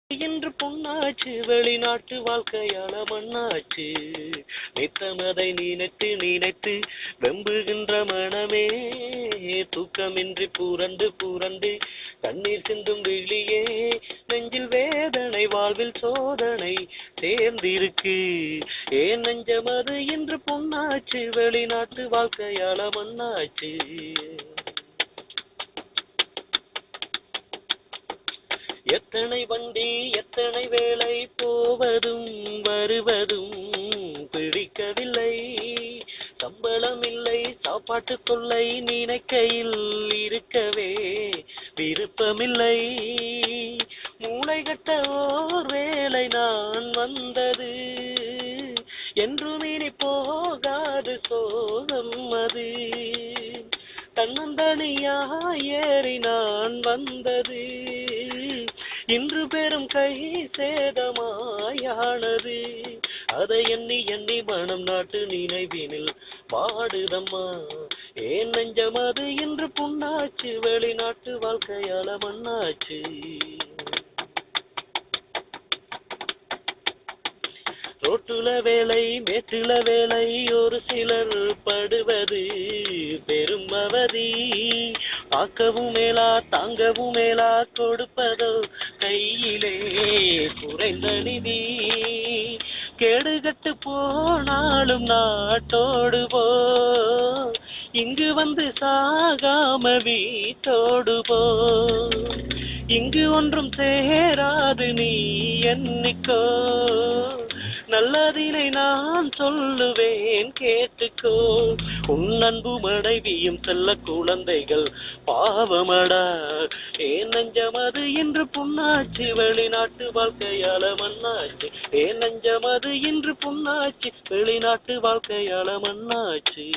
என்று பொன்னாச்சு வெளிநாட்டு வாழ்க்கையால மண்ணாச்சு. நித்தமதை நினைத்து நினைத்து வெம்புகின்ற மனமே தூக்கமின்றி பூரண்டு பூரண்டு கண்ணீர் சிந்தும் விழியே நெஞ்சில் வேதனை வாழ்வில் சோதனை சேர்ந்திருக்கு. ஏன் நெஞ்சமது என்று பொன்னாச்சு வெளிநாட்டு வாழ்க்கையால மண்ணாச்சு. எத்தனை வண்டி எத்தனை வேலை போவதும் வருவதும் பிடிக்கவில்லை. சம்பளம் இல்லை சாப்பாட்டு தொல்லை நினைக்கையில் இருக்கவே விருப்பமில்லை. மூளை கட்ட ஓர் வேலை நான் வந்தது என்றும் இனி போகாது சோகம் அது. தன்னந்தனியா ஏறி நான் வந்தது இன்று பெரும் கை சேதமாயானது. அதை எண்ணி எண்ணி மனம் நாட்டு நினைவினில் பாடுதம்மா. ஏன் நெஞ்சம் அது இன்று புண்ணாச்சு வெளிநாட்டு வாழ்க்கையால மண்ணாச்சு. ரோட்டுல வேலை மேட்டுல வேலை ஒரு சிலர் படுவது பெரும் அவதி. ஆக்கவும் மேலா தாங்கவும் மேலா கொடுப்பதோ கையிலே குறைந்த நிதி. கேடுகட்டு போனாலும் நாட்டோடு போ இங்கு வந்து சாகாம வீட்டோடு போ. இங்கு ஒன்றும் சேராது நீ எண்ணிக்கோ. நல்லதினை நான் சொல்லுவேன் கேட்டுக்கோ. உன் அன்பு மனைவியும் செல்ல குழந்தைகள் பாவமடா. ஏன் நெஞ்சமது இன்று புண்ணாச்சு வெளிநாட்டு வாழ்க்கையால மண்ணாச்சு. ஏன் நெஞ்சமது இன்று புண்ணாச்சு வெளிநாட்டு வாழ்க்கையால மண்ணாச்சு.